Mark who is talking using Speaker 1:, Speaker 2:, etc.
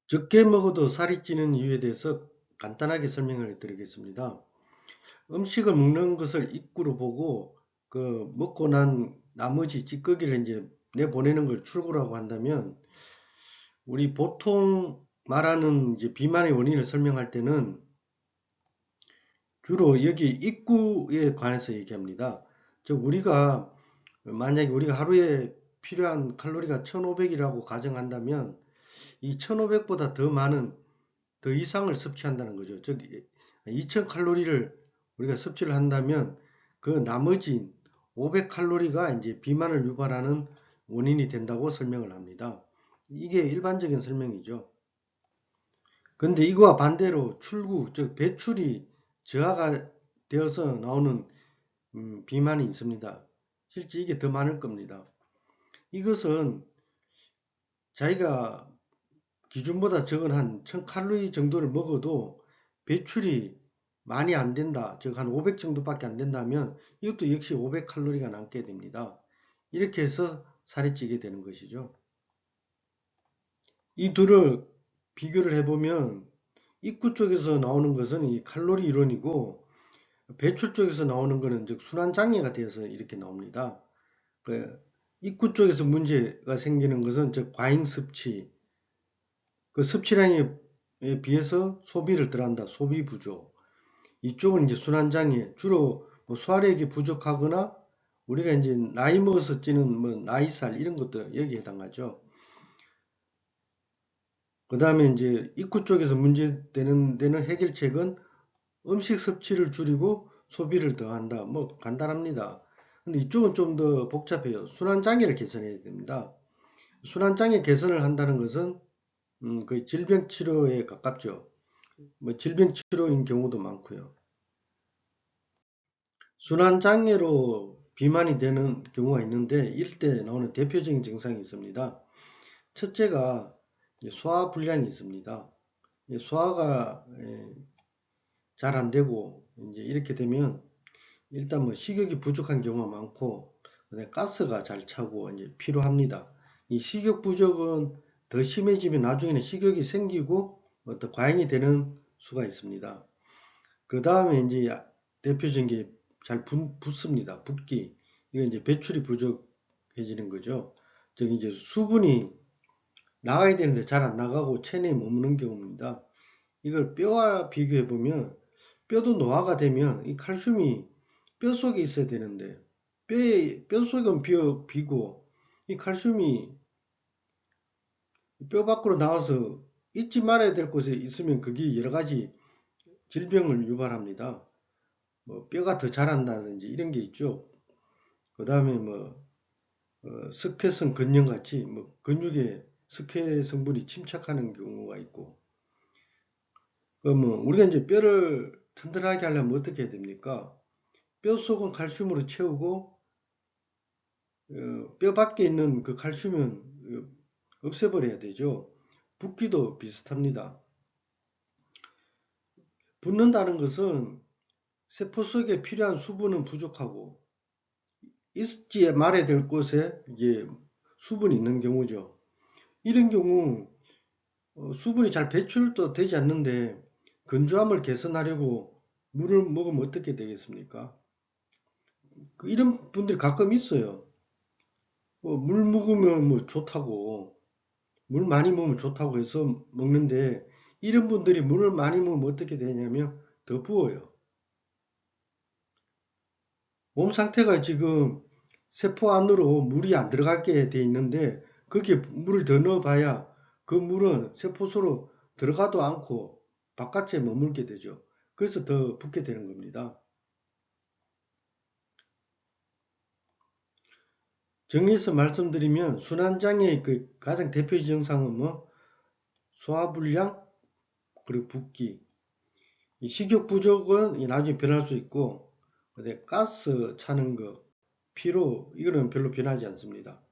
Speaker 1: 적게 먹어도 살이 찌는 이유에 대해서 간단하게 설명을 드리겠습니다. 음식을 먹는 것을 입구로 보고 그 먹고 난 나머지 찌꺼기를 이제 내보내는 걸 출구라고 한다면, 우리 보통 말하는 이제 비만의 원인을 설명할 때는 주로 여기 입구에 관해서 얘기합니다. 즉 만약에 우리가 하루에 필요한 칼로리가 1500이라고 가정한다면, 이 1500보다 더 이상을 섭취한다는 거죠. 즉 2000칼로리를 우리가 섭취를 한다면 그 나머지 500칼로리가 이제 비만을 유발하는 원인이 된다고 설명을 합니다. 이게 일반적인 설명이죠. 근데 이거와 반대로 즉 배출이 저하가 되어서 나오는 비만이 있습니다. 실제 이게 더 많을 겁니다. 이것은 자기가 기준보다 적은 한 1000칼로리 정도를 먹어도 배출이 많이 안 된다. 즉 한 500 정도밖에 안 된다면 이것도 역시 500칼로리가 남게 됩니다. 이렇게 해서 살이 찌게 되는 것이죠. 이 둘을 비교를 해보면 입구 쪽에서 나오는 것은 이 칼로리 이론이고, 배출 쪽에서 나오는 것은 즉 순환장애가 되어서 이렇게 나옵니다. 그 입구 쪽에서 문제가 생기는 것은 즉 과잉 섭취, 그 섭취량에 비해서 소비를 덜한다. 소비 부족. 이쪽은 이제 순환장애, 주로 뭐 소화력이 부족하거나 우리가 이제 나이 먹어서 찌는 뭐 나이살 이런 것도 여기에 해당하죠. 그 다음에 이제 입구 쪽에서 문제되는 데는 해결책은 음식 섭취를 줄이고 소비를 더한다. 뭐 간단합니다. 근데 이쪽은 좀 더 복잡해요. 순환장애를 개선해야 됩니다. 순환장애 개선을 한다는 것은 거의 질병 치료에 가깝죠. 뭐 질병 치료인 경우도 많고요. 순환장애로 비만이 되는 경우가 있는데, 이럴 때 나오는 대표적인 증상이 있습니다. 첫째가 소화불량이 있습니다. 소화가 잘 안 되고 이제 이렇게 되면 일단 뭐 식욕이 부족한 경우가 많고, 그다음에 가스가 잘 차고 이제 피로합니다. 이 식욕 부족은 더 심해지면 나중에는 식욕이 생기고 더 과잉이 되는 수가 있습니다. 그 다음에 이제 대표적인 게 잘 붓습니다. 붓기. 이거 이제 배출이 부족해지는 거죠. 즉 이제 수분이 나가야 되는데 잘 안 나가고 체내에 머무는 경우입니다. 이걸 뼈와 비교해 보면, 뼈도 노화가 되면 이 칼슘이 뼈 속에 있어야 되는데 뼈 속은 비고 이 칼슘이 뼈 밖으로 나와서 잊지 말아야 될 곳에 있으면 그게 여러 가지 질병을 유발합니다. 뭐 뼈가 더 자란다든지 이런 게 있죠. 그 다음에 뭐 석회성 근형 같이 뭐 근육에 석회 성분이 침착하는 경우가 있고, 그러면 우리가 이제 뼈를 튼튼하게 하려면 어떻게 해야 됩니까? 뼈 속은 칼슘으로 채우고 뼈 밖에 있는 그 칼슘은 없애버려야 되죠. 붓기도 비슷합니다. 붓는다는 것은 세포 속에 필요한 수분은 부족하고 있지 말아야 될 곳에 이제 수분이 있는 경우죠. 이런 경우 수분이 잘 배출도 되지 않는데 건조함을 개선하려고 물을 먹으면 어떻게 되겠습니까? 이런 분들이 가끔 있어요. 물 먹으면 뭐 좋다고, 물 많이 먹으면 좋다고 해서 먹는데, 이런 분들이 물을 많이 먹으면 어떻게 되냐면 더 부어요. 몸 상태가 지금 세포 안으로 물이 안 들어가게 돼 있는데 거기에 물을 더 넣어봐야 그 물은 세포 속으로 들어가도 않고 바깥에 머물게 되죠. 그래서 더 붓게 되는 겁니다. 정리해서 말씀드리면 순환장애의 그 가장 대표적 증상은 뭐 소화불량, 그리고 붓기, 식욕 부족은 나중에 변할 수 있고, 가스 차는 거, 피로, 이거는 별로 변하지 않습니다.